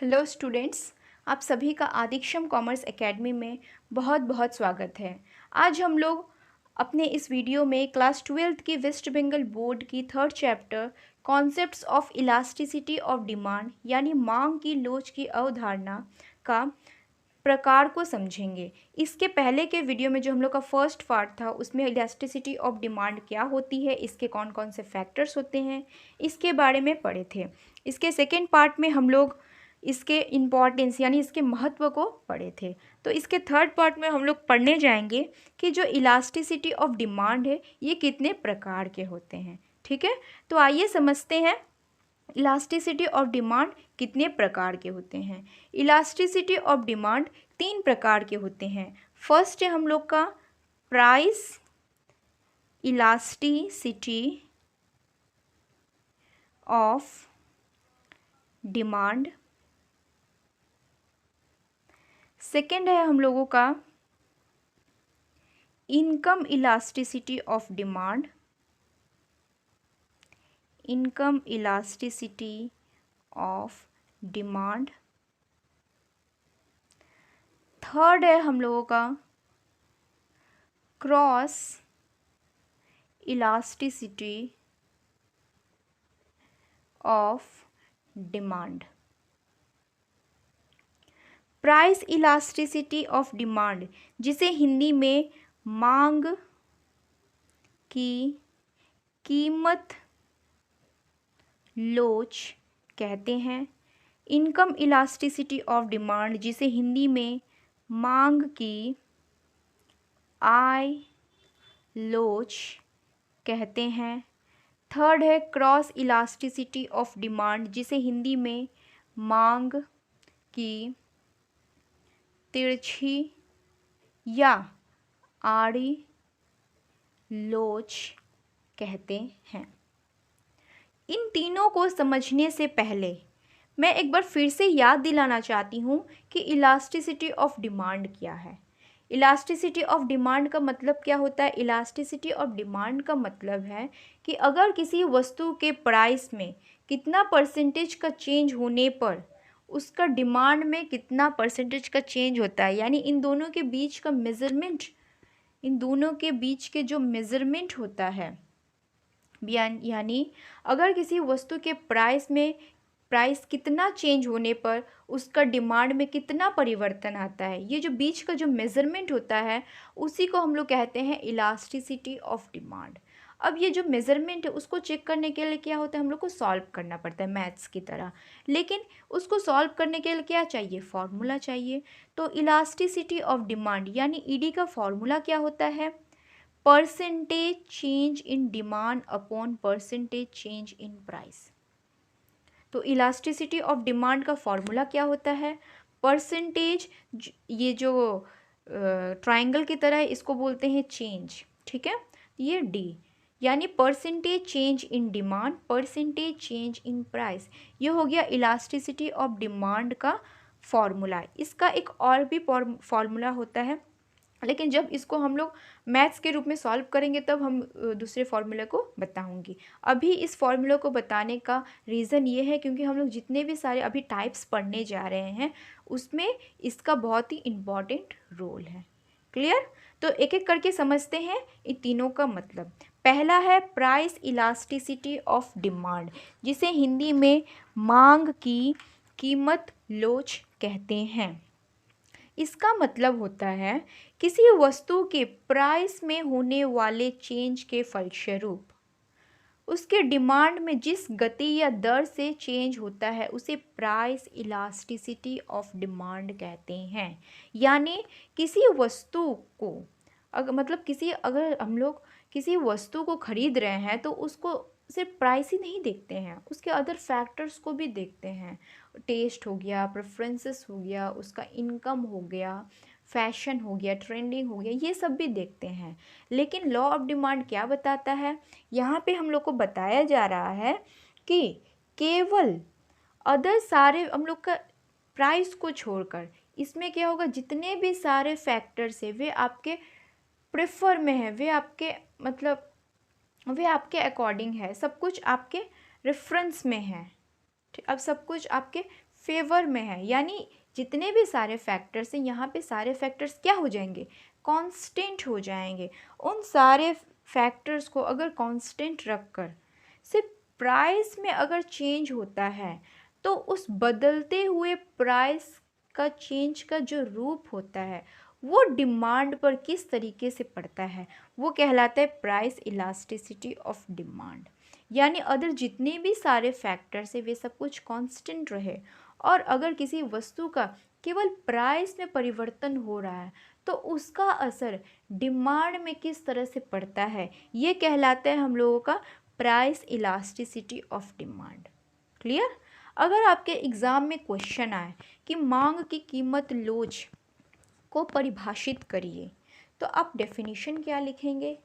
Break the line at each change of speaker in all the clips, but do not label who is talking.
Hello students, आप सभी का आदिक्षम कॉमर्स एकेडमी में बहुत बहुत स्वागत है। आज हम लोग अपने इस वीडियो में क्लास 12th की वेस्ट बंगाल बोर्ड की third chapter concepts of elasticity of demand यानी मांग की लोच की अवधारणा का प्रकार को समझेंगे। इसके पहले के वीडियो में जो हम लोग का फर्स्ट पार्ट था उसमें इलास्टिसिटी ऑफ डिमांड क्या होती है, इसके कौन कौन से फैक्टर्स होते हैं, इसके बारे में पढ़े थे। इसके सेकेंड पार्ट में हम लोग इसके इम्पॉर्टेंस यानी इसके महत्व को पढ़े थे। तो इसके थर्ड पार्ट में हम लोग पढ़ने जाएंगे कि जो इलास्टिसिटी ऑफ डिमांड है ये कितने प्रकार के होते हैं। ठीक है, तो आइए समझते हैं इलास्टिसिटी ऑफ डिमांड कितने प्रकार के होते हैं। इलास्टिसिटी ऑफ डिमांड 3 प्रकार के होते हैं। फर्स्ट है हम लोग का price elasticity of demand. Second है हम लोगों का income elasticity of demand, income elasticity of demand. Third है हम लोगों का cross elasticity of demand. Price elasticity of demand, जिसे हिंदी में मांग की कीमत लोच कहते हैं। इनकम इलास्टिसिटी ऑफ डिमांड, जिसे हिंदी में मांग की आय लोच कहते हैं। थर्ड है क्रॉस इलास्टिसिटी ऑफ डिमांड, जिसे हिंदी में मांग की तिरछी या आड़ी लोच कहते हैं। इन तीनों को समझने से पहले मैं एक बार फिर से याद दिलाना चाहती हूँ कि इलास्टिसिटी ऑफ डिमांड क्या है। इलास्टिसिटी ऑफ डिमांड का मतलब क्या होता है? इलास्टिसिटी ऑफ डिमांड का मतलब है कि अगर किसी वस्तु के प्राइस में कितना परसेंटेज का चेंज होने पर उसका डिमांड में कितना परसेंटेज का चेंज होता है, यानी इन दोनों के बीच का मेज़रमेंट, इन दोनों के बीच के जो मेज़रमेंट होता है, यानी अगर किसी वस्तु के प्राइस कितना चेंज होने पर उसका डिमांड में कितना परिवर्तन आता है, ये जो बीच का जो मेज़रमेंट होता है उसी को हम लोग कहते हैं इलास्टिसिटी ऑफ डिमांड। अब ये जो मेज़रमेंट है उसको चेक करने के लिए क्या होता है, हम लोग को सॉल्व करना पड़ता है मैथ्स की तरह। लेकिन उसको सॉल्व करने के लिए क्या चाहिए? फॉर्मूला चाहिए। तो इलास्टिसिटी ऑफ डिमांड यानी ईडी का फॉर्मूला क्या होता है? Percentage change in demand upon percentage change in price. तो इलास्टिसिटी ऑफ डिमांड का फॉर्मूला क्या होता है? परसेंटेज, ये जो ट्रायंगल की तरह है इसको बोलते हैं चेंज, ठीक है, ये डी यानी percentage change in demand, percentage change in price. ये हो गया इलास्टिसिटी ऑफ डिमांड का फॉर्मूला। इसका एक और भी फॉर्मूला होता है, लेकिन जब इसको हम लोग मैथ्स के रूप में सॉल्व करेंगे तब हम दूसरे फॉर्मूले को बताऊंगी। अभी इस फॉर्मूले को बताने का रीज़न ये है क्योंकि हम लोग जितने भी सारे अभी टाइप्स पढ़ने जा रहे हैं उसमें इसका बहुत ही इम्पॉर्टेंट रोल है। क्लियर? तो एक एक करके समझते हैं इन तीनों का मतलब। पहला है प्राइस इलास्टिसिटी ऑफ डिमांड, जिसे हिंदी में मांग की कीमत लोच कहते हैं। इसका मतलब होता है किसी वस्तु के प्राइस में होने वाले चेंज के फलस्वरूप उसके डिमांड में जिस गति या दर से चेंज होता है उसे प्राइस इलास्टिसिटी ऑफ डिमांड कहते हैं। यानी किसी वस्तु को अगर हम लोग किसी वस्तु को खरीद रहे हैं तो उसको सिर्फ प्राइस ही नहीं देखते हैं, उसके अदर फैक्टर्स को भी देखते हैं। टेस्ट हो गया, प्रेफरेंसेस हो गया, उसका इनकम हो गया, फैशन हो गया, ट्रेंडिंग हो गया, ये सब भी देखते हैं। लेकिन लॉ ऑफ डिमांड क्या बताता है? यहाँ पे हम लोग को बताया जा रहा है कि केवल अदर सारे हम लोग का प्राइस को छोड़कर इसमें क्या होगा, जितने भी सारे फैक्टर्स है वे आपके प्रेफर में है, वे आपके अकॉर्डिंग है, सब कुछ आपके रेफरेंस में है। अब सब कुछ आपके फेवर में है, यानी जितने भी सारे फैक्टर्स हैं यहाँ पे सारे फैक्टर्स क्या हो जाएंगे, कांस्टेंट हो जाएंगे। उन सारे फैक्टर्स को अगर कांस्टेंट रखकर सिर्फ प्राइस में अगर चेंज होता है तो उस बदलते हुए प्राइस का चेंज का जो रूप होता है वो डिमांड पर किस तरीके से पड़ता है वो कहलाता है प्राइस इलास्टिसिटी ऑफ डिमांड। यानी अदर जितने भी सारे फैक्टर्स है वे सब कुछ कांस्टेंट रहे और अगर किसी वस्तु का केवल प्राइस में परिवर्तन हो रहा है तो उसका असर डिमांड में किस तरह से पड़ता है ये कहलाता है हम लोगों का price elasticity of demand. Clear. अगर आपके एग्ज़ाम में क्वेश्चन आए कि मांग की कीमत लोच को परिभाषित करिए तो आप डेफिनेशन क्या लिखेंगे,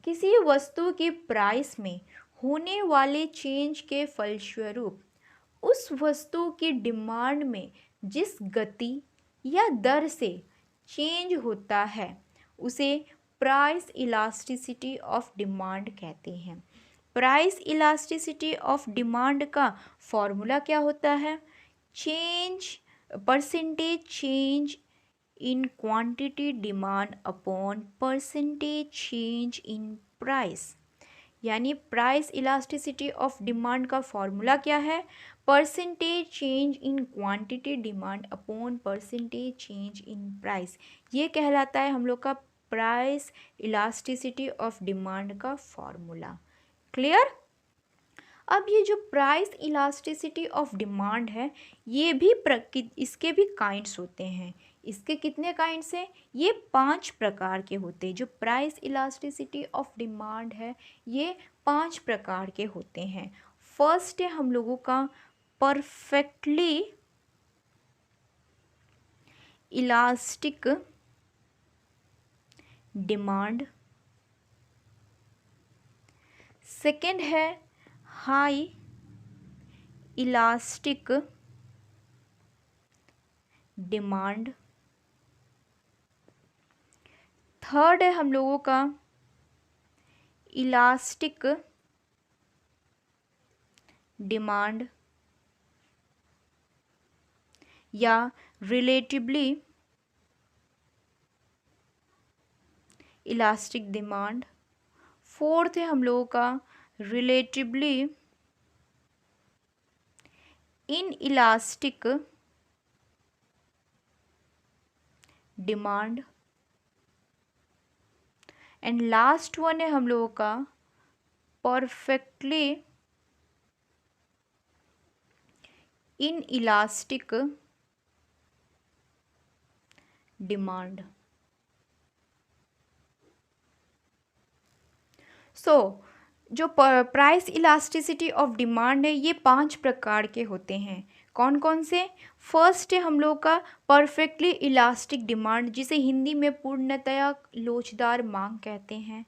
किसी वस्तु की प्राइस में होने वाले चेंज के फलस्वरूप उस वस्तु की डिमांड में जिस गति या दर से चेंज होता है उसे प्राइस इलास्टिसिटी ऑफ डिमांड कहते हैं। प्राइस इलास्टिसिटी ऑफ डिमांड का फॉर्मूला क्या होता है, percentage change in quantity demand upon percentage change in price. यानी प्राइस इलास्टिसिटी ऑफ डिमांड का फॉर्मूला क्या है, percentage change in quantity demand upon percentage change in price. ये कहलाता है हम लोग का प्राइस इलास्टिसिटी ऑफ डिमांड का फॉर्मूला। क्लियर। अब ये जो प्राइस इलास्टिसिटी ऑफ डिमांड है ये भी इसके भी काइंड्स होते हैं। इसके कितने काइंड्स हैं, ये 5 प्रकार के होते हैं। जो प्राइस इलास्टिसिटी ऑफ डिमांड है ये 5 प्रकार के होते हैं। फर्स्ट है हम लोगों का परफेक्टली इलास्टिक डिमांड। सेकेंड है हाई इलास्टिक डिमांड। थर्ड है हम लोगों का इलास्टिक डिमांड या रिलेटिवली इलास्टिक डिमांड। फोर्थ है हम लोगों का relatively inelastic demand. And last one है हम लोगों का परफेक्टली इन इलास्टिक डिमांड। जो प्राइस इलास्टिसिटी ऑफ डिमांड है ये 5 प्रकार के होते हैं। कौन कौन से, फर्स्ट है हम लोग का परफेक्टली इलास्टिक डिमांड जिसे हिंदी में पूर्णतया लोचदार मांग कहते हैं।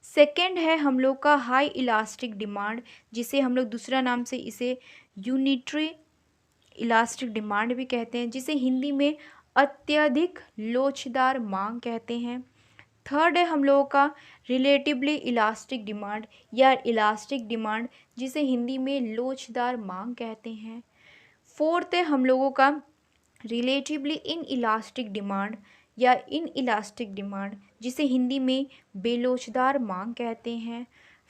सेकंड है हम लोग का हाई इलास्टिक डिमांड जिसे हम लोग दूसरा नाम से इसे यूनिटरी इलास्टिक डिमांड भी कहते हैं जिसे हिंदी में अत्यधिक लोचदार मांग कहते हैं। थर्ड है हम लोगों का रिलेटिवली इलास्टिक डिमांड या इलास्टिक डिमांड जिसे हिंदी में लोचदार मांग कहते हैं। फोर्थ है हम लोगों का रिलेटिवली इन इलास्टिक डिमांड या इन इलास्टिक डिमांड जिसे हिंदी में बेलोचदार मांग कहते हैं।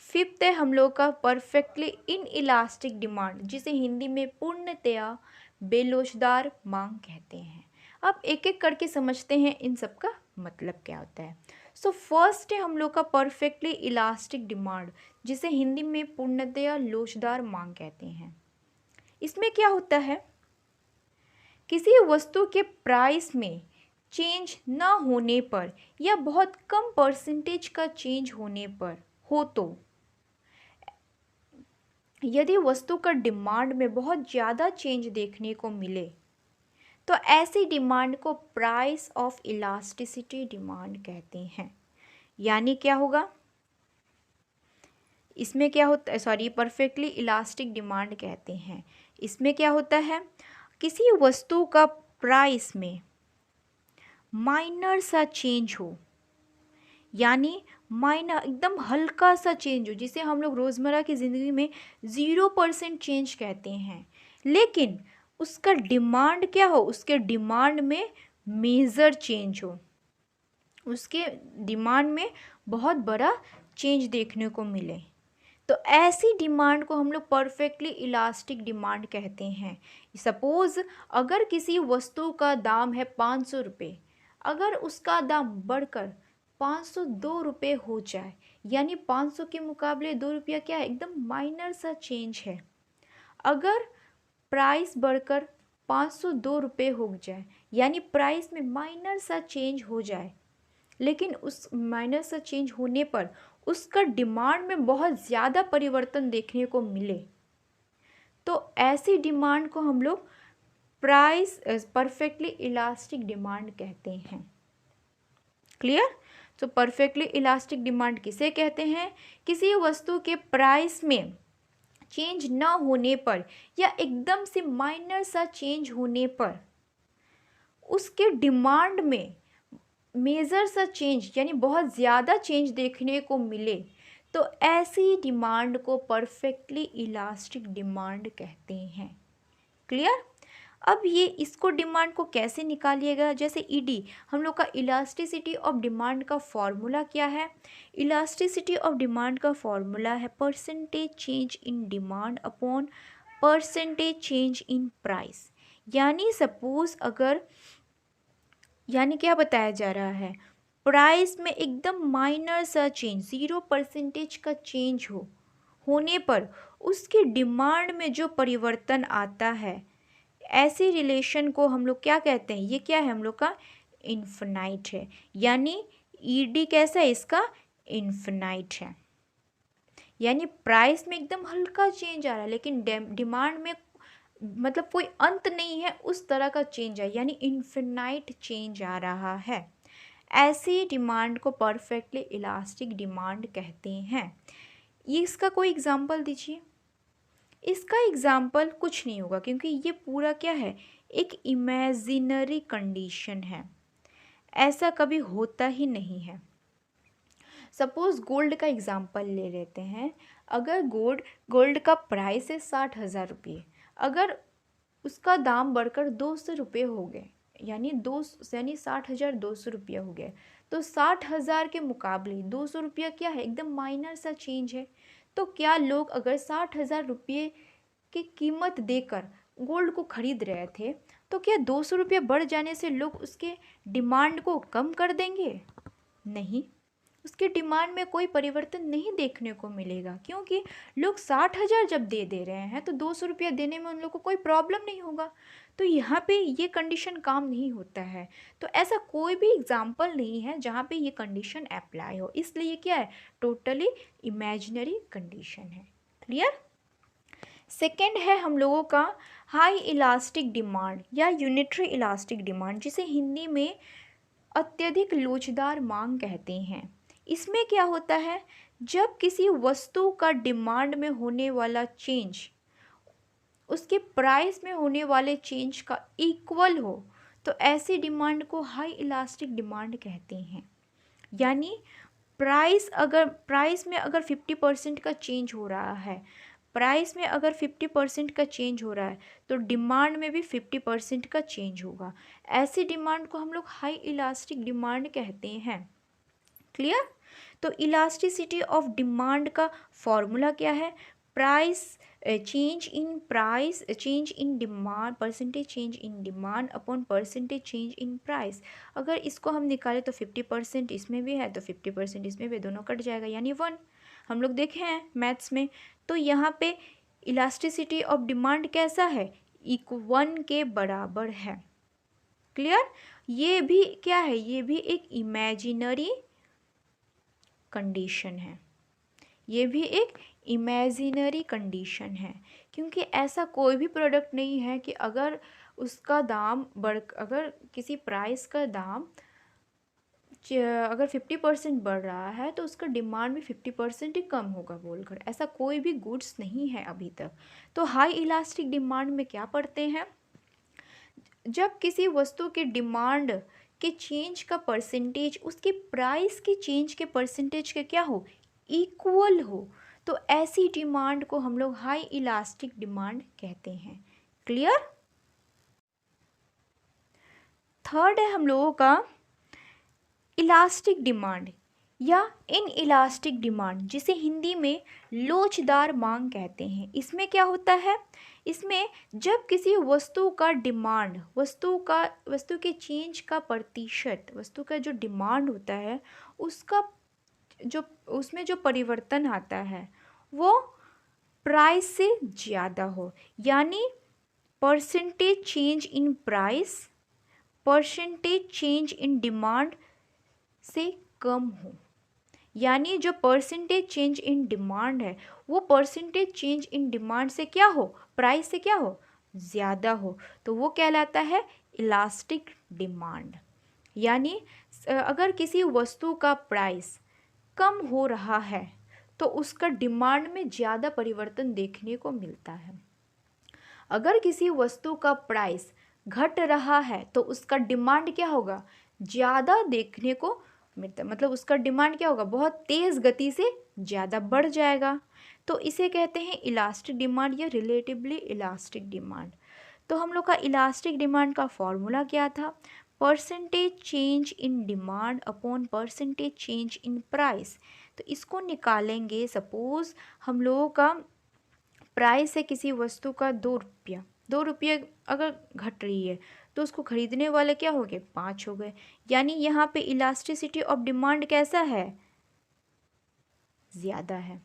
फिफ्थ है हम लोग का परफेक्टली इन इलास्टिक डिमांड जिसे हिंदी में पूर्णतया बेलोचदार मांग कहते हैं। अब एक एक करके समझते हैं इन सब का मतलब क्या होता है। फर्स्ट है हम लोग का परफेक्टली इलास्टिक डिमांड जिसे हिंदी में पूर्णतया लोचदार मांग कहते हैं। इसमें क्या होता है, किसी वस्तु के प्राइस में चेंज ना होने पर या बहुत कम परसेंटेज का चेंज होने पर हो तो यदि वस्तु का डिमांड में बहुत ज़्यादा चेंज देखने को मिले तो ऐसी डिमांड को प्राइस ऑफ इलास्टिसिटी डिमांड कहते हैं। यानी क्या होगा, इसमें क्या होता है, सॉरी परफेक्टली इलास्टिक डिमांड कहते हैं। इसमें क्या होता है, किसी वस्तु का प्राइस में माइनर सा चेंज हो, यानी माइनर एकदम हल्का सा चेंज हो जिसे हम लोग रोज़मर्रा की ज़िंदगी में 0% चेंज कहते हैं, लेकिन उसका डिमांड क्या हो, उसके डिमांड में मेजर चेंज हो, उसके डिमांड में बहुत बड़ा चेंज देखने को मिले, तो ऐसी डिमांड को हम लोग परफेक्टली इलास्टिक डिमांड कहते हैं। सपोज़ अगर किसी वस्तु का दाम है 500 रुपये, अगर उसका दाम बढ़कर 502 रुपये हो जाए, यानी 500 के मुकाबले 2 रुपया क्या है, एकदम माइनर सा चेंज है। अगर प्राइस बढ़कर 502 रुपये हो जाए, यानी प्राइस में माइनर सा चेंज हो जाए, लेकिन उस माइनर सा चेंज होने पर उसका डिमांड में बहुत ज़्यादा परिवर्तन देखने को मिले, तो ऐसी डिमांड को हम लोग प्राइस परफेक्टली इलास्टिक डिमांड कहते हैं। क्लियर? तो परफेक्टली इलास्टिक डिमांड किसे कहते हैं? किसी वस्तु के प्राइस में चेंज ना होने पर या एकदम से माइनर सा चेंज होने पर उसके डिमांड में मेजर सा चेंज यानी बहुत ज़्यादा चेंज देखने को मिले, तो ऐसी डिमांड को परफेक्टली इलास्टिक डिमांड कहते हैं। क्लियर? अब ये इसको डिमांड को कैसे निकालिएगा, जैसे ईडी, हम लोग का इलास्टिसिटी ऑफ डिमांड का फॉर्मूला क्या है? इलास्टिसिटी ऑफ डिमांड का फॉर्मूला है percentage change in demand upon percentage change in price. यानी सपोज अगर, यानी क्या बताया जा रहा है, प्राइस में एकदम माइनर सा चेंज 0% का चेंज होने पर उसकी डिमांड में जो परिवर्तन आता है, ऐसी रिलेशन को हम लोग क्या कहते हैं? ये क्या है हम लोग का? इन्फिनाइट है। यानी ईडी कैसा है इसका? इन्फिनाइट है। यानी प्राइस में एकदम हल्का चेंज आ रहा है, लेकिन डिमांड में मतलब कोई अंत नहीं है, उस तरह का चेंज है, यानी इन्फिनाइट चेंज आ रहा है। ऐसी डिमांड को परफेक्टली इलास्टिक डिमांड कहते हैं। ये इसका कोई एग्जांपल दीजिए। इसका एग्जाम्पल कुछ नहीं होगा, क्योंकि ये पूरा क्या है, एक इमेजिनरी कंडीशन है, ऐसा कभी होता ही नहीं है। सपोज गोल्ड का एग्जाम्पल ले लेते हैं। अगर गोल्ड का प्राइस है 60,000 रुपये, अगर उसका दाम बढ़कर 200 रुपये हो गए, यानी 60,200 रुपया हो गया, तो 60,000 के मुकाबले 200 रुपया क्या है, एकदम माइनर सा चेंज है। तो क्या लोग अगर 60,000 रुपये की कीमत देकर गोल्ड को खरीद रहे थे, तो क्या 200 रुपया बढ़ जाने से लोग उसके डिमांड को कम कर देंगे? नहीं, उसके डिमांड में कोई परिवर्तन नहीं देखने को मिलेगा, क्योंकि लोग 60,000 जब दे रहे हैं तो 200 रुपया देने में उन लोग को कोई प्रॉब्लम नहीं होगा। तो यहाँ पे ये कंडीशन काम नहीं होता है। तो ऐसा कोई भी एग्जाम्पल नहीं है जहाँ पे ये कंडीशन अप्लाई हो, इसलिए क्या है, टोटली इमेजिनरी कंडीशन है। क्लियर? सेकेंड है हम लोगों का हाई इलास्टिक डिमांड या यूनिटरी इलास्टिक डिमांड, जिसे हिंदी में अत्यधिक लोचदार मांग कहते हैं। इसमें क्या होता है, जब किसी वस्तु का डिमांड में होने वाला चेंज उसके प्राइस में होने वाले चेंज का इक्वल हो, तो ऐसी डिमांड को हाई इलास्टिक डिमांड कहते हैं। यानी प्राइस में अगर 50% का चेंज हो रहा है, प्राइस में अगर 50% का चेंज हो रहा है, तो डिमांड में भी 50% का चेंज होगा। ऐसी डिमांड को हम लोग हाई इलास्टिक डिमांड कहते हैं। क्लियर? तो इलास्टिसिटी ऑफ डिमांड का फॉर्मूला क्या है? Price change in demand, percentage change in demand upon percentage change in price. अगर इसको हम निकालें तो 50% इसमें भी है तो 50% इसमें भी, दोनों कट जाएगा, यानी 1। हम लोग देखे हैं मैथ्स में। तो यहाँ पे इलास्टिसिटी ऑफ डिमांड कैसा है, 1 के बराबर है। क्लियर? ये भी क्या है, ये भी एक इमेजिनरी कंडीशन है, ये भी एक इमेजिनरी कंडीशन है, क्योंकि ऐसा कोई भी प्रोडक्ट नहीं है कि अगर उसका दाम अगर किसी प्राइस का दाम अगर 50% बढ़ रहा है तो उसका डिमांड भी 50% ही कम होगा बोलकर, ऐसा कोई भी गुड्स नहीं है अभी तक। तो हाई इलास्टिक डिमांड में क्या पढ़ते हैं, जब किसी वस्तु की डिमांड के चेंज का परसेंटेज उसकी प्राइस की चेंज के परसेंटेज के क्या हो, इक्वल हो, तो ऐसी डिमांड को हम लोग हाई इलास्टिक डिमांड कहते हैं। क्लियर? थर्ड है हम लोगों का इलास्टिक डिमांड या इन इलास्टिक डिमांड, जिसे हिंदी में लोचदार मांग कहते हैं। इसमें क्या होता है, इसमें जब किसी वस्तु का डिमांड, वस्तु के चेंज का प्रतिशत, वस्तु का जो डिमांड होता है उसका जो उसमें जो परिवर्तन आता है वो प्राइस से ज़्यादा हो, यानी percentage change in price percentage change in demand से कम हो। यानी जो परसेंटेज चेंज इन डिमांड है वो परसेंटेज चेंज इन डिमांड से क्या हो, प्राइस से क्या हो, ज़्यादा हो, तो वो कहलाता है इलास्टिक डिमांड। यानी अगर किसी वस्तु का प्राइस कम हो रहा है तो उसका डिमांड में ज़्यादा परिवर्तन देखने को मिलता है। अगर किसी वस्तु का प्राइस घट रहा है तो उसका डिमांड क्या होगा, ज़्यादा देखने को मिलता है। मतलब उसका डिमांड क्या होगा, बहुत तेज़ गति से ज़्यादा बढ़ जाएगा। तो इसे कहते हैं इलास्टिक डिमांड या रिलेटिवली इलास्टिक डिमांड। तो हम लोग का इलास्टिक डिमांड का फॉर्मूला क्या था, percentage change in demand upon percentage change in price. तो इसको निकालेंगे, सपोज़ हम लोगों का प्राइस है किसी वस्तु का 2 रुपया, 2 रुपये अगर घट रही है तो उसको खरीदने वाले क्या हो गए, 5 हो गए। यानी यहाँ पे इलास्टिसिटी ऑफ डिमांड कैसा है, ज़्यादा है।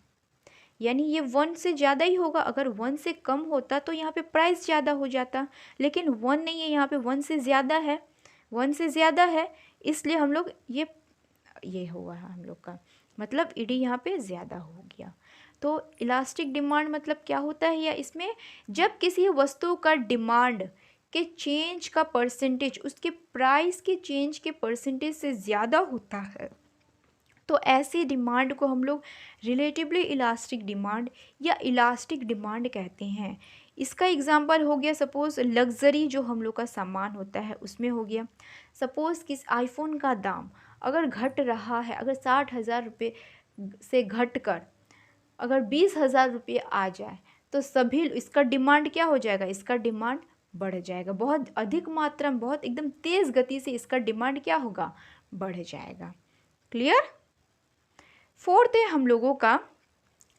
यानी ये 1 से ज़्यादा ही होगा। अगर 1 से कम होता तो यहाँ पे प्राइस ज़्यादा हो जाता, लेकिन 1 नहीं है, यहाँ पे 1 से ज़्यादा है, 1 से ज़्यादा है, इसलिए हम लोग ये हुआ है हम लोग का, मतलब ईडी यहाँ पे ज़्यादा हो गया। तो इलास्टिक डिमांड मतलब क्या होता है, या इसमें जब किसी वस्तु का डिमांड के चेंज का परसेंटेज उसके प्राइस के चेंज के परसेंटेज से ज़्यादा होता है तो ऐसी डिमांड को हम लोग रिलेटिवली इलास्टिक डिमांड या इलास्टिक डिमांड कहते हैं। इसका एग्जांपल हो गया, सपोज़ लग्जरी जो हम लोग का सामान होता है उसमें हो गया। सपोज़ किस आईफोन का दाम अगर घट रहा है, अगर 60,000 रुपये से घट कर अगर 20,000 रुपये आ जाए तो सभी इसका डिमांड क्या हो जाएगा, इसका डिमांड बढ़ जाएगा। बहुत अधिक मात्रा में, बहुत एकदम तेज़ गति से इसका डिमांड क्या होगा, बढ़ जाएगा। क्लियर। फोर्थ है हम लोगों का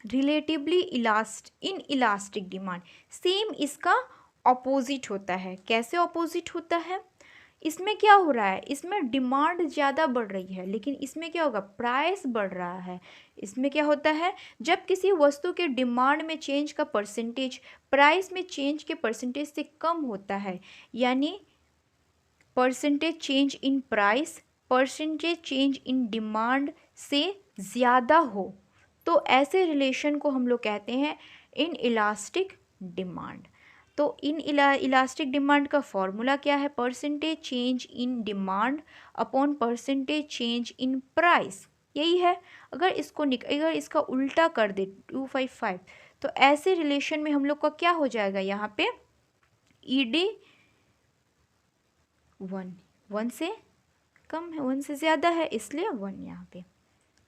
relatively inelastic demand. Same इसका ऑपोजिट होता है। कैसे ऑपोजिट होता है, इसमें क्या हो रहा है, इसमें डिमांड ज़्यादा बढ़ रही है लेकिन इसमें क्या होगा, प्राइस बढ़ रहा है। इसमें क्या होता है, जब किसी वस्तु के डिमांड में चेंज का परसेंटेज प्राइस में चेंज के परसेंटेज से कम होता है, यानी percentage change in price percentage change in demand से ज़्यादा हो, तो ऐसे रिलेशन को हम लोग कहते हैं इन इलास्टिक डिमांड। तो इन इलास्टिक डिमांड का फॉर्मूला क्या है, percentage change in demand upon percentage change in price, यही है। अगर इसका उल्टा कर दे 255 तो ऐसे रिलेशन में हम लोग का क्या हो जाएगा, यहाँ पे ईडी 1 से कम है, 1 से ज़्यादा है, इसलिए 1 यहाँ पे।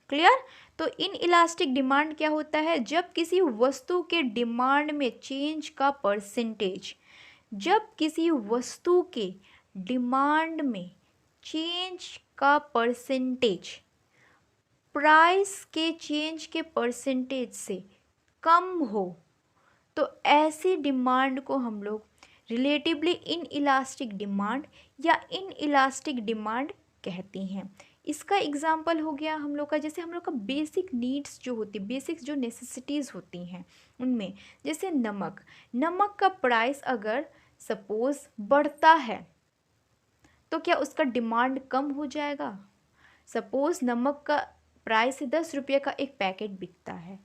क्लियर। तो इन इलास्टिक डिमांड क्या होता है, जब किसी वस्तु के डिमांड में चेंज का परसेंटेज, जब किसी वस्तु के डिमांड में चेंज का परसेंटेज प्राइस के चेंज के परसेंटेज से कम हो, तो ऐसी डिमांड को हम लोग रिलेटिवली इन इलास्टिक डिमांड या इन इलास्टिक डिमांड कहते हैं। इसका एग्जाम्पल हो गया हम लोग का, जैसे हम लोग का बेसिक नीड्स जो होती, बेसिक जो नेसेसिटीज़ होती हैं उनमें, जैसे नमक का प्राइस अगर सपोज़ बढ़ता है तो क्या उसका डिमांड कम हो जाएगा। सपोज़ नमक का प्राइस 10 रुपये का एक पैकेट बिकता है,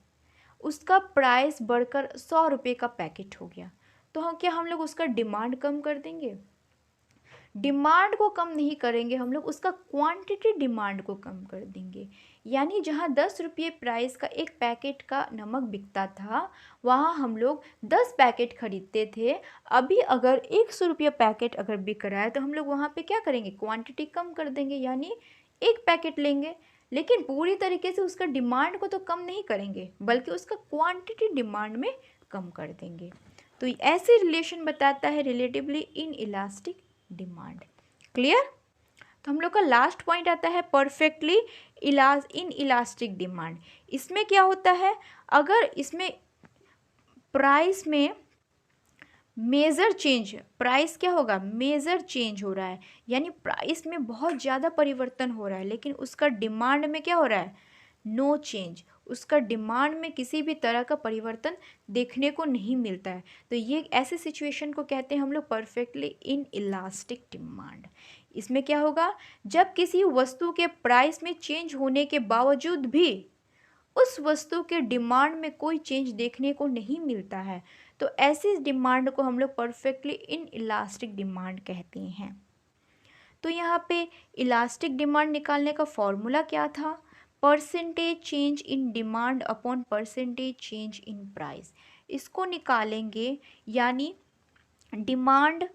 उसका प्राइस बढ़कर 100 रुपये का पैकेट हो गया, तो क्या हम लोग उसका डिमांड कम कर देंगे, डिमांड को कम नहीं करेंगे हम लोग, उसका क्वांटिटी डिमांड को कम कर देंगे। यानी जहाँ 10 रुपये प्राइस का एक पैकेट का नमक बिकता था वहाँ हम लोग 10 पैकेट खरीदते थे, अभी अगर 100 रुपये पैकेट अगर बिक रहा है तो हम लोग वहाँ पे क्या करेंगे, क्वांटिटी कम कर देंगे, यानी एक पैकेट लेंगे, लेकिन पूरी तरीके से उसका डिमांड को तो कम नहीं करेंगे बल्कि उसका क्वांटिटी डिमांड में कम कर देंगे। तो ऐसे रिलेशन बताता है relatively inelastic demand. Clear. तो हम लोग का लास्ट पॉइंट आता है परफेक्टली इन इलास्टिक डिमांड। इसमें क्या होता है, अगर इसमें प्राइस में मेजर चेंज, प्राइस क्या होगा, मेजर चेंज हो रहा है, यानी प्राइस में बहुत ज़्यादा परिवर्तन हो रहा है, लेकिन उसका डिमांड में क्या हो रहा है, नो चेंज, उसका डिमांड में किसी भी तरह का परिवर्तन देखने को नहीं मिलता है, तो ये ऐसे सिचुएशन को कहते हैं हम लोग परफेक्टली इन इलास्टिक डिमांड। इसमें क्या होगा, जब किसी वस्तु के प्राइस में चेंज होने के बावजूद भी उस वस्तु के डिमांड में कोई चेंज देखने को नहीं मिलता है, तो ऐसी डिमांड को हम लोग परफेक्टली इन इलास्टिक डिमांड कहते हैं। तो यहाँ पे इलास्टिक डिमांड निकालने का फॉर्मूला क्या था, percentage change in demand upon percentage change in price. इसको निकालेंगे, यानी डिमांड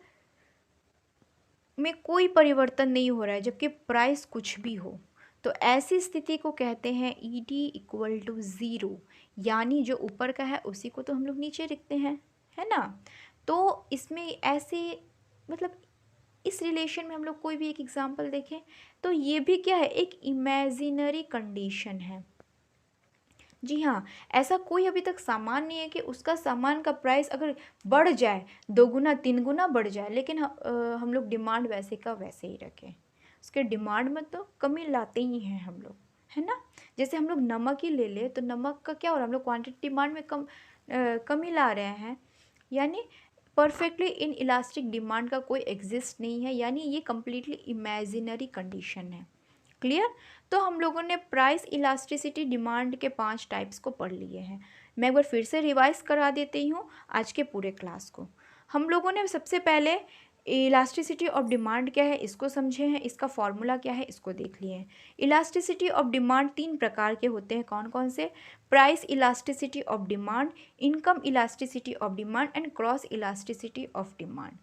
में कोई परिवर्तन नहीं हो रहा है जबकि प्राइस कुछ भी हो, तो ऐसी स्थिति को कहते हैं ED इक्वल टू ज़ीरो, यानी जो ऊपर का है उसी को तो हम लोग नीचे लिखते हैं, है ना। तो इसमें ऐसे मतलब इस रिलेशन में हम लोग कोई भी एक एग्जांपल देखें तो ये भी क्या है, एक इमेजिनरी कंडीशन है। जी हाँ, ऐसा कोई अभी तक सामान नहीं है कि उसका सामान का प्राइस अगर बढ़ जाए, 2 गुना 3 गुना बढ़ जाए, लेकिन हम लोग डिमांड वैसे का वैसे ही रखें। उसके डिमांड में तो कमी लाते ही हैं हम लोग, है ना। जैसे हम लोग नमक ही ले ले तो नमक का क्या हो रहा है, हम लोग क्वांटिटी डिमांड में कमी ला रहे हैं, यानी परफेक्टली इन इलास्टिक डिमांड का कोई एग्जिस्ट नहीं है, यानी ये कम्प्लीटली इमेजिनरी कंडीशन है। क्लियर। तो हम लोगों ने प्राइस इलास्टिसिटी डिमांड के 5 टाइप्स को पढ़ लिए हैं। मैं एक बार फिर से रिवाइज करा देती हूँ आज के पूरे क्लास को। हम लोगों ने सबसे पहले इलास्टिसिटी ऑफ डिमांड क्या है इसको समझे हैं, इसका फॉर्मूला क्या है इसको देख लिए हैं। इलास्टिसिटी ऑफ डिमांड 3 प्रकार के होते हैं, कौन कौन से, price elasticity of demand, income elasticity of demand and cross elasticity of demand.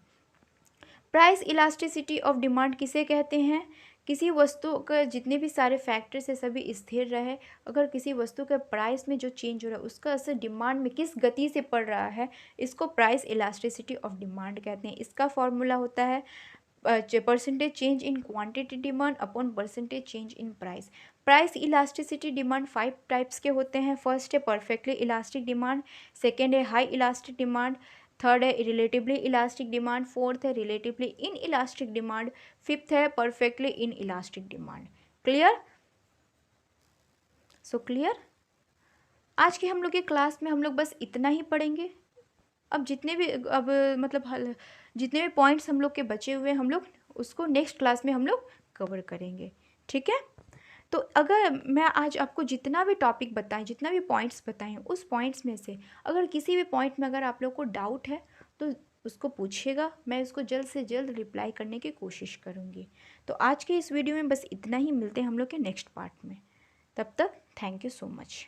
Price elasticity of demand किसे कहते हैं, किसी वस्तु का जितने भी सारे फैक्टर्स है सभी स्थिर रहे, अगर किसी वस्तु के प्राइस में जो चेंज हो रहा है उसका असर डिमांड में किस गति से पड़ रहा है, इसको प्राइस इलास्टिसिटी ऑफ डिमांड कहते हैं। इसका फॉर्मूला होता है percentage change in quantity demand upon percentage change in price. Price elasticity demand 5 types के होते हैं। फर्स्ट है परफेक्टली इलास्टिक डिमांड, सेकेंड है हाई इलास्टिक डिमांड, थर्ड है रिलेटिवली इलास्टिक डिमांड, फोर्थ है relatively inelastic demand, fifth है perfectly inelastic demand. Clear. So clear. आज के हम लोग के क्लास में हम लोग बस इतना ही पढ़ेंगे। अब जितने भी जितने भी पॉइंट्स हम लोग के बचे हुए हम लोग उसको नेक्स्ट क्लास में हम लोग कवर करेंगे, ठीक है। तो अगर मैं आज आपको जितना भी टॉपिक बताएं, जितना भी पॉइंट्स बताएं, उस पॉइंट्स में से अगर किसी भी पॉइंट में अगर आप लोग को डाउट है तो उसको पूछिएगा, मैं उसको जल्द से जल्द रिप्लाई करने की कोशिश करूँगी। तो आज के इस वीडियो में बस इतना ही, मिलते हैं हम लोग के नेक्स्ट पार्ट में। तब तक थैंक यू सो मच।